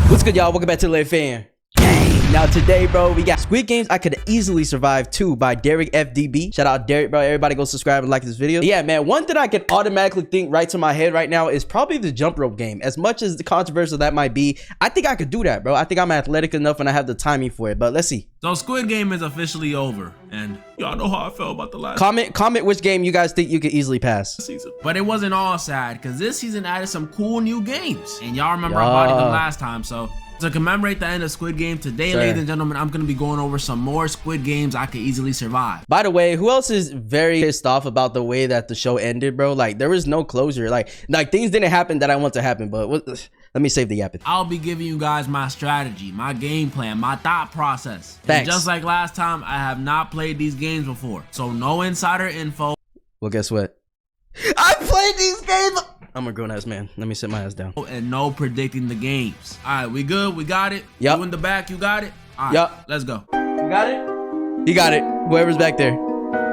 What's good, y'all? Welcome back to RICHLEV Fan. Now today, bro, we got Squid Games I Could Easily Survive 2 by Derek FDB. Shout out Derek, bro. Everybody go subscribe and like this video. Yeah, man, one thing I can automatically think right to my head right now is probably the jump rope game. As much as the controversial that might be, I think I could do that, bro. I think I'm athletic enough and I have the timing for it, but let's see. So Squid Game is officially over, and y'all know how I felt about the last Comment which game you guys think you could easily pass. season. But it wasn't all sad, because this season added some cool new games. And y'all remember I bought them last time, so to commemorate the end of Squid Game, today, ladies and gentlemen, I'm going to be going over some more Squid Games I Could Easily Survive. By the way, who else is very pissed off about the way that the show ended, bro? Like, there was no closure. Like things didn't happen that I want to happen, but let me save the yapping. I'll be giving you guys my strategy, my game plan, my thought process. Thanks. And just like last time, I have not played these games before, so no insider info. Well, guess what? I played these games. I'm a grown-ass man. Let me sit my ass down. And no predicting the games. All right, we good? We got it? Yep. You in the back? You got it? All right, yep. Let's go. You got it? He got it. Whoever's back there.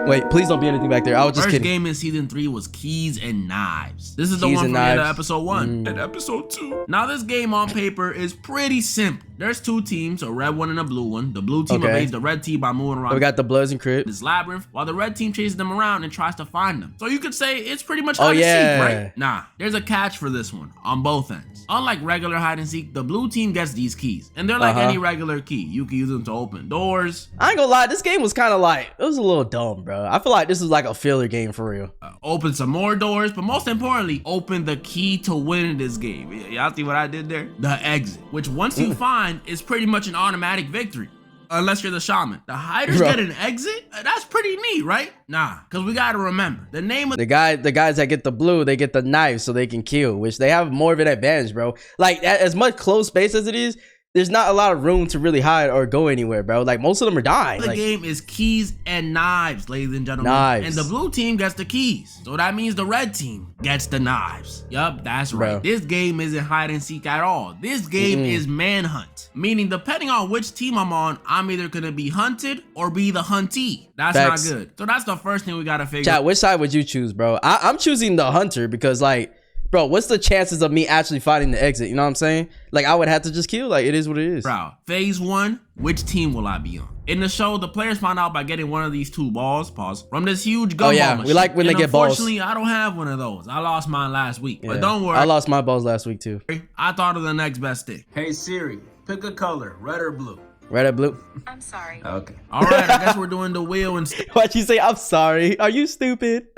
Wait, please don't be anything back there. I was just kidding. First game in season 3 was Keys and Knives. This is the one from the end of episode 1 and episode 2. Now this game on paper is pretty simple. There's two teams, a red one and a blue one. The blue team evades the red team by moving around. We got the Bloods and Crips. This labyrinth, while the red team chases them around and tries to find them. So you could say it's pretty much hide and seek, right? Nah, there's a catch for this one on both ends. Unlike regular hide and seek, the blue team gets these keys, and they're like any regular key. You can use them to open doors. I ain't gonna lie, this game was kind of like, it was a little dumb, bro. I feel like this was like a filler game for real. Open some more doors, but most importantly, open the key to win this game. Y'all see what I did there? The exit, which once you find is pretty much an automatic victory. Unless you're the shaman. The hiders get an exit? That's pretty neat, right? Nah, because we gotta remember, the name of the guys that get the blue, they get the knives so they can kill, which they have more of an advantage, bro. Like, as much closed space as it is, there's not a lot of room to really hide or go anywhere, bro. Like, most of them are dying. The game is keys and knives, ladies and gentlemen. Knives. And the blue team gets the keys. So that means the red team gets the knives. Yup, that's right. This game isn't hide and seek at all. This game is manhunt. Meaning, depending on which team I'm on, I'm either gonna be hunted or be the huntee. That's not good. So that's the first thing we gotta figure out. Chat, which side would you choose, bro? I'm choosing the hunter because, like, bro, what's the chances of me actually finding the exit? You know what I'm saying? Like, I would have to just kill. Like, it is what it is. Bro, phase 1, which team will I be on? In the show, the players find out by getting one of these two balls, from this huge gumball machine. We like when they get balls. Unfortunately, I don't have one of those. I lost mine last week, but don't worry. I lost my balls last week, too. I thought of the next best thing. Hey, Siri, pick a color, red or blue? Red or blue? I'm sorry. Okay. All right, I guess we're doing the wheel instead. Why'd you say, I'm sorry? Are you stupid?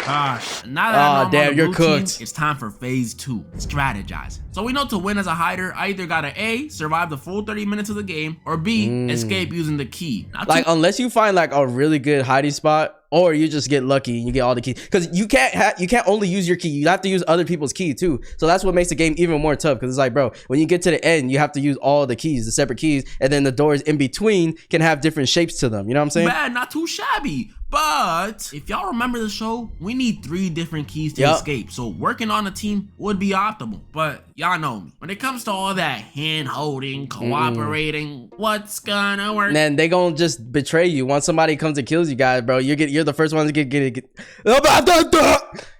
Gosh, now that I'm damn, you're cooked. Team, it's time for phase 2, strategizing. So we know to win as a hider, I either gotta A, survive the full 30 minutes of the game, or B, escape using the key. Like, unless you find like a really good hiding spot, or you just get lucky and you get all the keys, because you can't only use your key, you have to use other people's key too. So that's what makes the game even more tough, because it's like, bro, when you get to the end, you have to use all the keys, the separate keys, and then the doors in between can have different shapes to them. You know what I'm saying? Bad, not too shabby. But if y'all remember the show, we need 3 different keys to escape. So working on a team would be optimal. But y'all know me. When it comes to all that hand holding, cooperating, what's gonna work? Man, they gonna just betray you. Once somebody comes and kills you guys, bro, you're the first one to get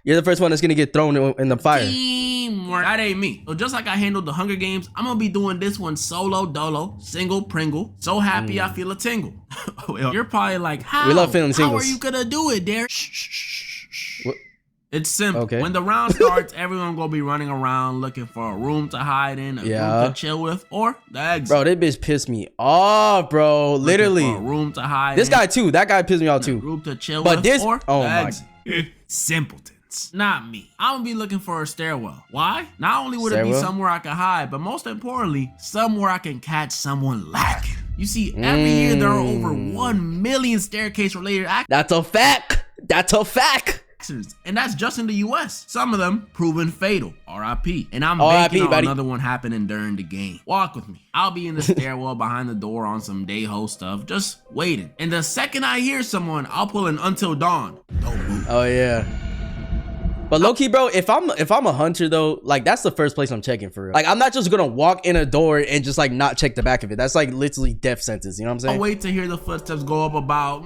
you're the first one that's gonna get thrown in the fire. Teamwork. That ain't me. So just like I handled the Hunger Games, I'm gonna be doing this one solo dolo, single Pringle. So happy I feel a tingle. Well, you're probably like, how? We love feeling tingles. How are you gonna do it, Derek? It's simple. Okay. When the round starts, everyone gonna be running around looking for a room to hide in, a room to chill with, or the exit. Bro, this bitch pissed me off, bro. Literally. A room to hide this guy too. That guy pissed me off too. Room to chill but with, this, or oh the my. exit. Simpletons. Not me. I'm gonna be looking for a stairwell. Why? Not only would it be somewhere I can hide, but most importantly, somewhere I can catch someone lacking. You see, every year there are over 1 million staircase-related accidents. That's a fact. That's a fact. And that's just in the US. Some of them proven fatal. RIP. And I'm banking on another one happening during the game. Walk with me. I'll be in the stairwell behind the door on some day-ho stuff, just waiting. And the second I hear someone, I'll pull an Until Dawn. Don't move. Oh yeah. But low-key, bro, if I'm a hunter though, like, that's the first place I'm checking for real. Like, I'm not just gonna walk in a door and just like not check the back of it. That's like literally death sentence, you know what I'm saying? I'll wait to hear the footsteps go up about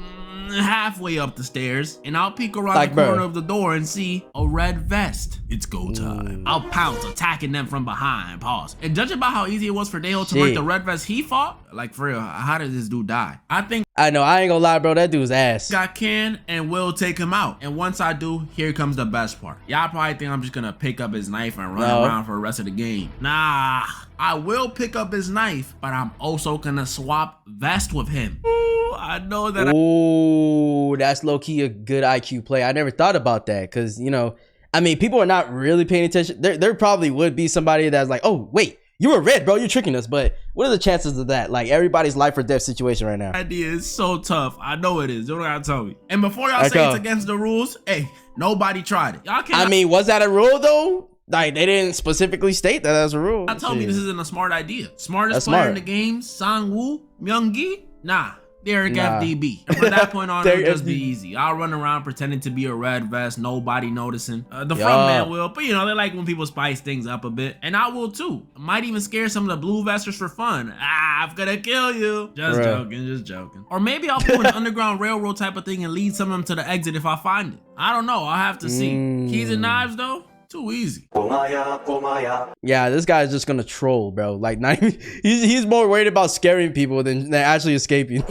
halfway up the stairs, and I'll peek around Like, the corner bro. of the door and see a red vest. It's go time. I'll pounce, attacking them from behind. Pause. And judging by how easy it was for Daeho to break the red vest he fought, like for real, how did this dude die? I think I know, I ain't gonna lie, bro. That dude's ass. I can and will take him out. And once I do, here comes the best part. Y'all probably think I'm just gonna pick up his knife and run around for the rest of the game. Nah, I will pick up his knife, but I'm also gonna swap vest with him. Ooh, I know that. Ooh, that's low-key a good IQ play. I never thought about that because, you know, I mean, people are not really paying attention. There probably would be somebody that's like, oh, wait, you were red, bro. You're tricking us. But what are the chances of that? Like, everybody's life or death situation right now. Idea is so tough. I know it is. You don't gotta tell me. And before y'all say it's against the rules, hey, nobody tried it. Y'all can't. I mean, was that a rule though? Like, they didn't specifically state that as a rule. Tell me this isn't a smart idea. Smartest player in the game, Sang-woo, Myung-gi? Nah. Derek FDB. And from that point on, it'll just be easy. I'll run around pretending to be a red vest, nobody noticing. The front man will, but you know, they like when people spice things up a bit. And I will too. I might even scare some of the blue vesters for fun. Ah, I'm gonna kill you. Just joking, just joking. Or maybe I'll pull an underground railroad type of thing and lead some of them to the exit if I find it. I don't know, I'll have to see. Keys and knives though? Too easy. Yeah, this guy's just gonna troll, bro. Like, not even, he's more worried about scaring people than actually escaping.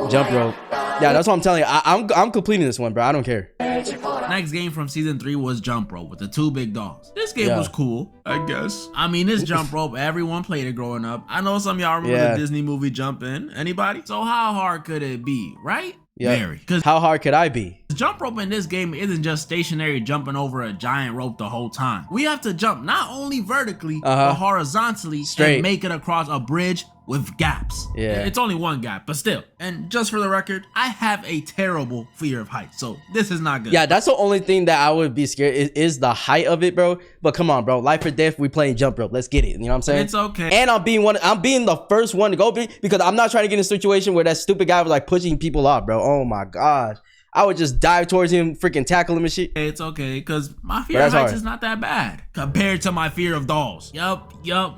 Jump rope. Yeah, that's what I'm telling you. I'm completing this one, bro. I don't care. Next game from season 3 was jump rope with the 2 big dogs. This game was cool, I guess. I mean, this jump rope, everyone played it growing up. I know some of y'all remember the Disney movie Jump In. Anybody? So how hard could it be, right? Very. Because how hard could I be? Jump rope in this game isn't just stationary jumping over a giant rope the whole time. We have to jump not only vertically, but horizontally and make it across a bridge with gaps. It's only one gap, but still. And just for the record, I have a terrible fear of heights, so this is not good. Yeah, that's the only thing that I would be scared is the height of it, bro. But come on, bro, life or death, we playing jump rope. Let's get it. You know what I'm saying? It's okay. And I'm being the first one to go because I'm not trying to get in a situation where that stupid guy was like pushing people off, bro. Oh my gosh. I would just dive towards him, freaking tackle him and shit. It's okay, because my fear of heights is not that bad compared to my fear of dolls. Yup.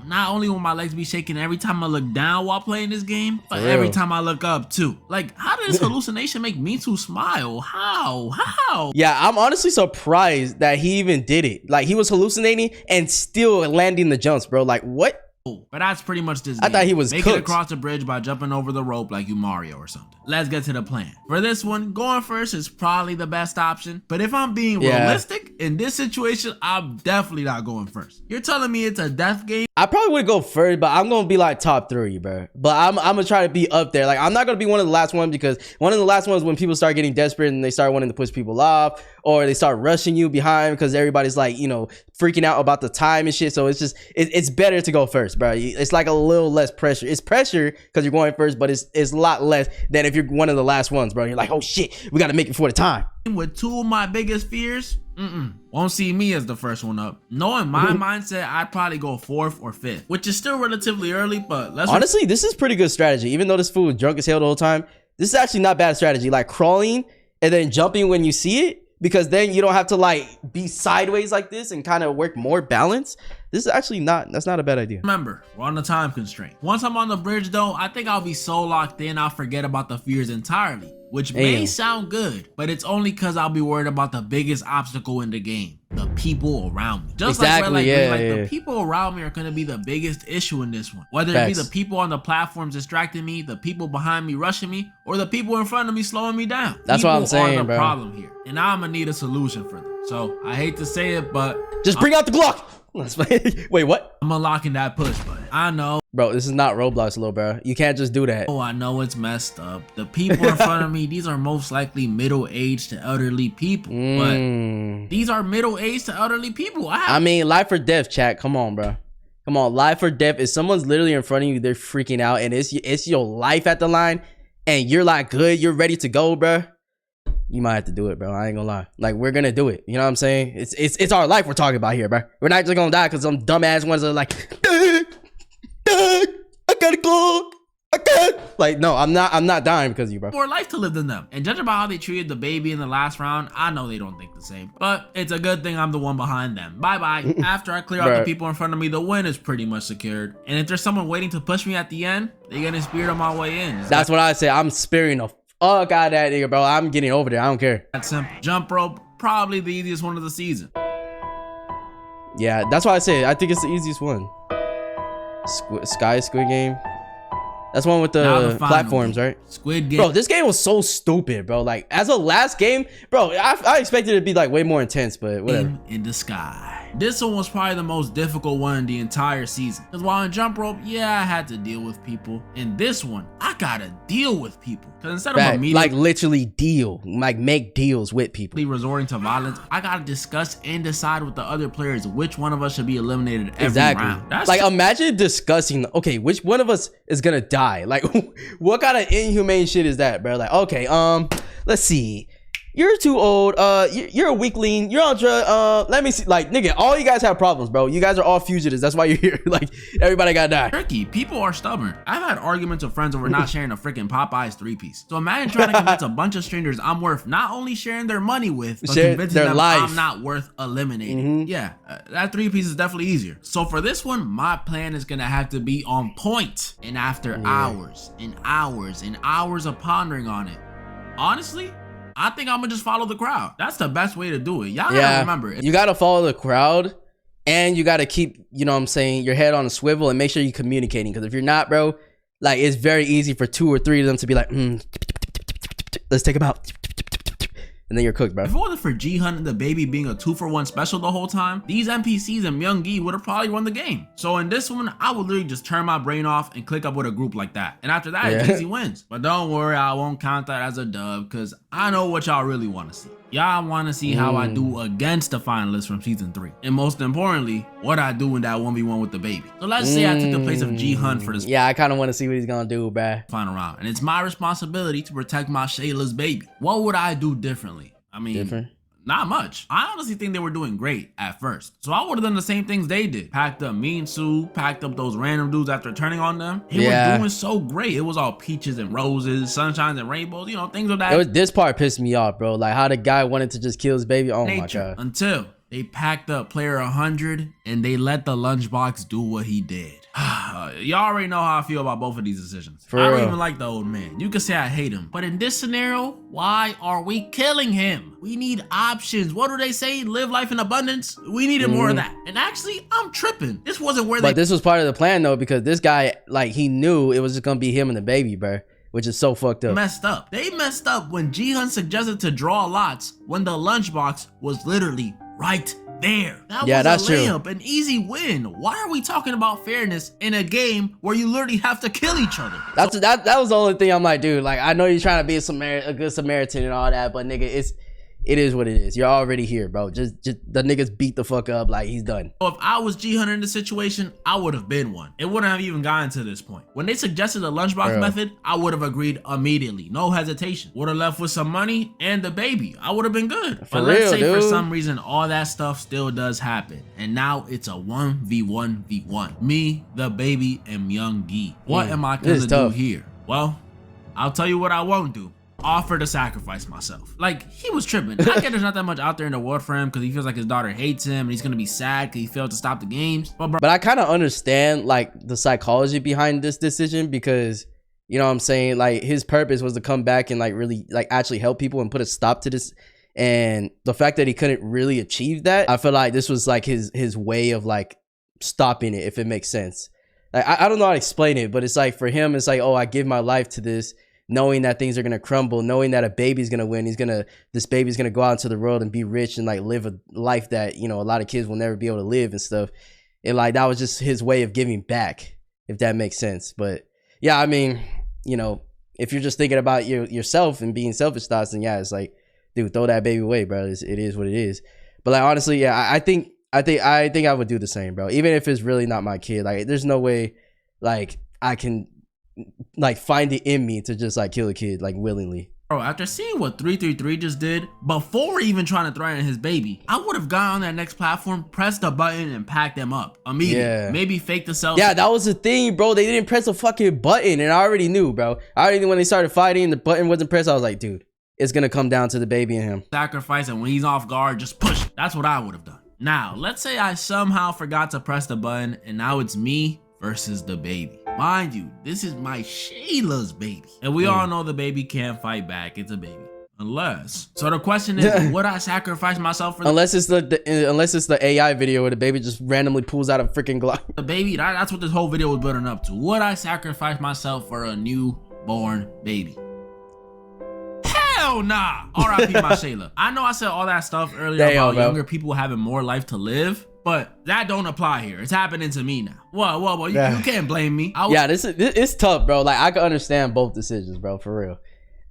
Not only will my legs be shaking every time I look down while playing this game, but every time I look up too. Like, how did this hallucination make me to smile? How? Yeah, I'm honestly surprised that he even did it. Like, he was hallucinating and still landing the jumps, bro. Like, what? But that's pretty much this game. I thought he was Make cooked. it across the bridge by jumping over the rope like you Mario or something. Let's get to the plan. For this one, going first is probably the best option. But if I'm being realistic, in this situation, I'm definitely not going first. You're telling me it's a death game? I probably would go first, but I'm gonna be like top 3, bro. But I'm gonna try to be up there. Like, I'm not gonna be one of the last ones because one of the last ones when people start getting desperate and they start wanting to push people off, or they start rushing you behind because everybody's like, you know, freaking out about the time and shit. So it's just it's better to go first, bro. It's like a little less pressure. It's pressure because you're going first, but it's a lot less than if you're one of the last ones, bro. You're like, oh shit, we gotta make it for the time. With 2 of my biggest fears, won't see me as the first one up. Knowing my mindset, I'd probably go 4th or 5th, which is still relatively early, but honestly, this is pretty good strategy. Even though this fool was drunk as hell the whole time, this is actually not bad strategy. Like, crawling and then jumping when you see it, because then you don't have to like be sideways like this and kind of work more balance. This is actually that's not a bad idea. Remember, we're on a time constraint. Once I'm on the bridge though, I think I'll be so locked in I'll forget about the fears entirely, which may sound good, but it's only because I'll be worried about the biggest obstacle in the game, the people around me. Just like the people around me are going to be the biggest issue in this one. Whether it be the people on the platforms distracting me, the people behind me rushing me, or the people in front of me slowing me down. That's what I'm saying, are the bro. problem here, and I'm gonna need a solution for them. So I hate to say it, but just bring out the Glock. Wait, what? I'm unlocking that push button. I know. Bro, this is not Roblox, little bro. You can't just do that. Oh, I know it's messed up. The people in front of me, these are most likely middle-aged to elderly people. But these are middle-aged to elderly people. I mean, life or death, chat. Come on, bro. Come on, life or death. If someone's literally in front of you, they're freaking out, and it's your life at the line, and you're like good, you're ready to go, bro. You might have to do it, bro. I ain't gonna lie. Like, we're gonna do it. You know what I'm saying? It's our life we're talking about here, bro. We're not just gonna die because some dumbass ones are like, I gotta go. I can't. Like, no, I'm not dying because of you, bro. More life to live than them. And judging by how they treated the baby in the last round, I know they don't think the same. But it's a good thing I'm the one behind them. Bye-bye. After I clear out the people in front of me, the win is pretty much secured. And if there's someone waiting to push me at the end, they're gonna spear on my way in. That's what I say. I'm spearing the fuck out of that nigga, bro. I'm getting over there. I don't care. That's simple. Jump rope, probably the easiest one of the season. Yeah, that's why I say I think it's the easiest one. Squid Game. That's one with the platforms, right? Squid Game. Bro, this game was so stupid, bro. Like, as a last game, bro, I expected it to be like way more intense, but whatever. In the sky. This one was probably the most difficult one in the entire season. Because while in jump rope, yeah, I had to deal with people. In this one, I gotta deal with people. Because instead of immediately, like, literally deal, like make deals with people, resorting to violence, I gotta discuss and decide with the other players which one of us should be eliminated every round. That's like, imagine discussing, okay, which one of us is gonna die? Like, what kind of inhumane shit is that, bro? Like, okay, let's see. You're too old. You're a weakling. You're on drug. Let me see. Like, nigga, all you guys have problems, bro. You guys are all fugitives. That's why you're here. Like, everybody gotta die. Tricky. People are stubborn. I've had arguments with friends over not sharing a freaking Popeyes 3-piece. So imagine trying to convince a bunch of strangers I'm worth not only sharing their money with, but convincing them I'm not worth eliminating. Yeah, that 3-piece is definitely easier. So for this one, my plan is gonna have to be on point. And after hours and hours and hours of pondering on it, honestly, I think I'm gonna just follow the crowd. That's the best way to do it. Y'all gotta remember it. You gotta follow the crowd, and you gotta keep, you know what I'm saying, your head on a swivel and make sure you're communicating. Because if you're not, bro, like, it's very easy for 2 or 3 of them to be like, let's take him out. And then you're cooked, bro. If it wasn't for G-Hunt and the baby being a 2-for-1 special the whole time, these NPCs and Myung-gi would have probably won the game. So in this one, I would literally just turn my brain off and click up with a group like that. And after that, it's easy wins. But don't worry, I won't count that as a dub because I know what y'all really want to see. Y'all want to see how I do against the finalists from season 3. And most importantly, what I do in that 1v1 with the baby. So let's say I took the place of G-Hunt for this. Yeah, I kind of want to see what he's going to do, bruh. Final round. And it's my responsibility to protect my Shayla's baby. What would I do differently? I mean, not much. I honestly think they were doing great at first. So I would have done the same things they did. Packed up me and Sue, packed up those random dudes after turning on them. They were doing so great. It was all peaches and roses, sunshines and rainbows, you know, things of that. This part pissed me off, bro. Like, how the guy wanted to just kill his baby. Oh my God. Until they packed up player 100 and they let the lunchbox do what he did. Y'all already know how I feel about both of these decisions. I don't even like the old man. You can say I hate him. But in this scenario, why are we killing him? We need options. What do they say? Live life in abundance? We needed more of that. And actually, I'm tripping. This wasn't where But this was part of the plan, though, because this guy, like, he knew it was just gonna be him and the baby, bro. Which is so fucked up. Messed up. They messed up when Ji-Hun suggested to draw lots when the lunchbox was literally right there. That was a layup, an easy win. Why are we talking about fairness in a game where you literally have to kill each other? That was the only thing I'm like, dude, like, I know you're trying to be a good Samaritan and all that, but nigga, it is what it is. You're already here, bro. Just the niggas beat the fuck up, like, he's done. So if I was G-Hunt in the situation, I would have been one. It wouldn't have even gotten to this point. When they suggested the lunchbox method, I would have agreed immediately. No hesitation. Would have left with some money and the baby. I would have been good. But let's say for some reason, all that stuff still does happen. And now it's a 1v1v1. Me, the baby, and Myung-gi. What am I gonna do here? Well, I'll tell you what I won't do. Offer to sacrifice myself. Like, he was tripping. I get there's not that much out there in the world for him because he feels like his daughter hates him and he's gonna be sad because he failed to stop the games. But I kind of understand, like, the psychology behind this decision because, you know what I'm saying, like, his purpose was to come back and, like, really, like, actually help people and put a stop to this. And the fact that he couldn't really achieve that, I feel like this was, like, his way of, like, stopping it, if it makes sense. Like, I don't know how to explain it, but it's like, for him, it's like, oh, I give my life to this, knowing that things are gonna crumble, knowing that a baby's gonna win. This baby's gonna go out into the world and be rich and, like, live a life that, you know, a lot of kids will never be able to live and stuff. And, like, that was just his way of giving back, if that makes sense. But yeah, I mean, you know, if you're just thinking about yourself and being selfish thoughts, then yeah, it's like, dude, throw that baby away, bro. It is what it is. But, like, honestly, yeah, I think I would do the same, bro. Even if it's really not my kid, like, there's no way, like, I can, like, find it in me to just, like, kill a kid, like, willingly. Bro, after seeing what 333 just did, before even trying to threaten his baby, I would have gone on that next platform, pressed the button, and packed them up immediately. Yeah. Maybe fake the selfie. Yeah, that was the thing, bro. They didn't press a fucking button, and I already knew, bro. I already knew when they started fighting, the button wasn't pressed. I was like, dude, it's gonna come down to the baby and him. Sacrifice, and when he's off guard, just push it. That's what I would have done. Now, let's say I somehow forgot to press the button, and now it's me versus the baby. Mind you, this is my Shayla's baby. And we all know the baby can't fight back. It's a baby. Unless. So the question is, would I sacrifice myself for unless it's the AI video where the baby just randomly pulls out a freaking Glock. The baby? That's what this whole video was building up to. Would I sacrifice myself for a newborn baby? Hell nah. R.I.P. my Shayla. I know I said all that stuff earlier about younger people having more life to live, but that don't apply here. It's happening to me now. Well, you can't blame me. Yeah, it's tough, bro. Like, I can understand both decisions, bro, for real.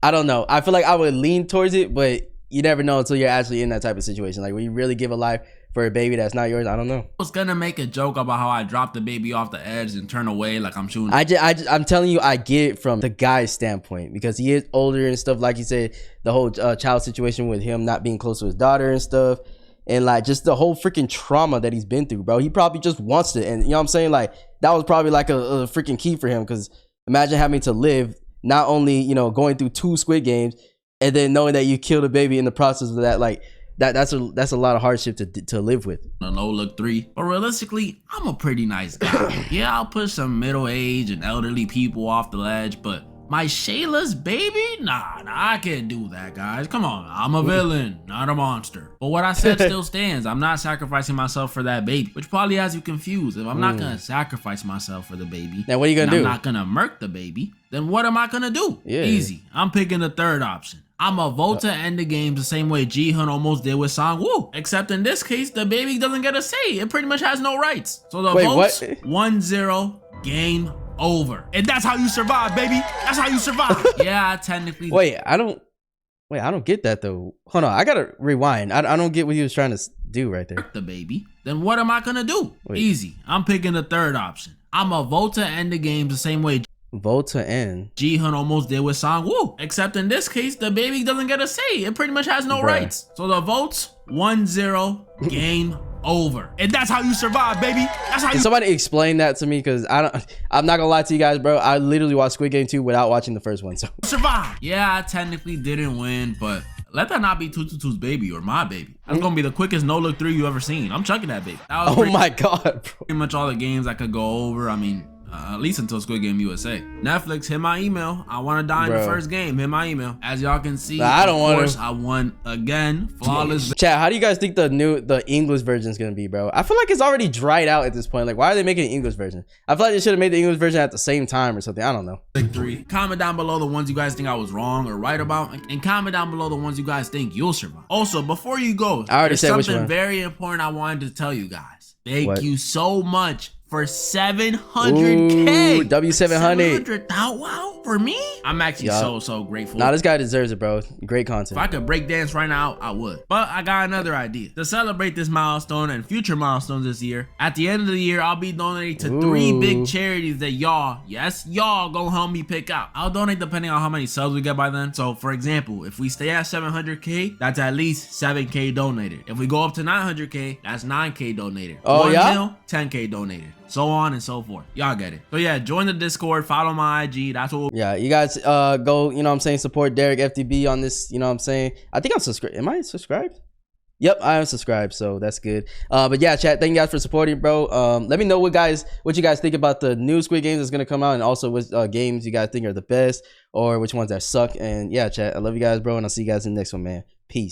I don't know. I feel like I would lean towards it, but you never know until you're actually in that type of situation. Like, when you really give a life for a baby that's not yours, I don't know. I was gonna make a joke about how I dropped the baby off the edge and turn away like I'm shooting. I'm telling you, I get it from the guy's standpoint because he is older and stuff. Like you said, the whole child situation with him not being close to his daughter and stuff. And like just the whole freaking trauma that he's been through, bro. He probably just wants it. And you know what I'm saying? Like, that was probably like a freaking key for him, because imagine having to live not only, you know, going through 2 Squid Games and then knowing that you killed a baby in the process of that. Like, that's a lot of hardship to live with. A no look 3. But realistically, I'm a pretty nice guy. Yeah, I'll push some middle-aged and elderly people off the ledge, but my Shayla's baby? Nah, I can't do that, guys. Come on, I'm a villain, not a monster. But what I said still stands. I'm not sacrificing myself for that baby, which probably has you confused. If I'm not gonna sacrifice myself for the baby, now what are you gonna do? I'm not gonna murk the baby, then what am I gonna do? Yeah. Easy. I'm picking the third option. I'm a vote to end the games the same way Ji-hun almost did with Sang-woo. Except in this case, the baby doesn't get a say. It pretty much has no rights. So the votes, 1-0, game over. And that's how you survive, baby. That's how you survive. Yeah, technically. Wait, I don't get that though. Hold on, I gotta rewind. I don't get what he was trying to do right there. The baby. Then what am I gonna do? Easy. I'm picking the third option. I'm a vote to end the games the same way vote to end Ji-hun almost did with Sang-woo. Except in this case, the baby doesn't get a say. It pretty much has no rights. So the votes, 1-0, game over. And that's how you survive, baby. That's how you. Can somebody explain that to me? Because I'm not gonna lie to you guys, bro. I literally watched Squid Game 2 without watching the first one. So survive. Yeah, I technically didn't win, but let that not be 222's baby or my baby. That's gonna be the quickest no look 3 you ever seen. I'm chucking that baby. That was my god, bro. Pretty much all the games I could go over. I mean, at least until Squid Game USA. Netflix, hit my email. I want to die in the first game. Hit my email. As y'all can see, I don't want to. I won again. Flawless. Chat, how do you guys think the English version is gonna be, bro? I feel like it's already dried out at this point. Like, why are they making an English version? I feel like they should have made the English version at the same time or something. I don't know. Victory. Comment down below the ones you guys think I was wrong or right about, and comment down below the ones you guys think you'll survive. Also, before you go, I already said something very important I wanted to tell you guys. Thank you so much for 700K. Ooh, W700. Wow, for me? I'm actually so grateful. Nah, this guy deserves it, bro. Great content. If I could break dance right now, I would. But I got another idea. To celebrate this milestone and future milestones this year, at the end of the year, I'll be donating to 3 big charities that y'all, yes, y'all gonna help me pick out. I'll donate depending on how many subs we get by then. So for example, if we stay at 700K, that's at least 7K donated. If we go up to 900K, that's 9K donated. 1 mil, 10K donated. So on and so forth. Y'all get it. So yeah, join the Discord, follow my IG. That's what you guys go, you know what I'm saying, support Derek FDB on this, you know what I'm saying. I think I'm subscribed. Am I subscribed? Yep, I am subscribed, so that's good. But yeah, chat, thank you guys for supporting, bro. Let me know what you guys think about the new Squid Games that's gonna come out, and also what games you guys think are the best or which ones that suck. And yeah, chat, I love you guys, bro, and I'll see you guys in the next one, man. Peace.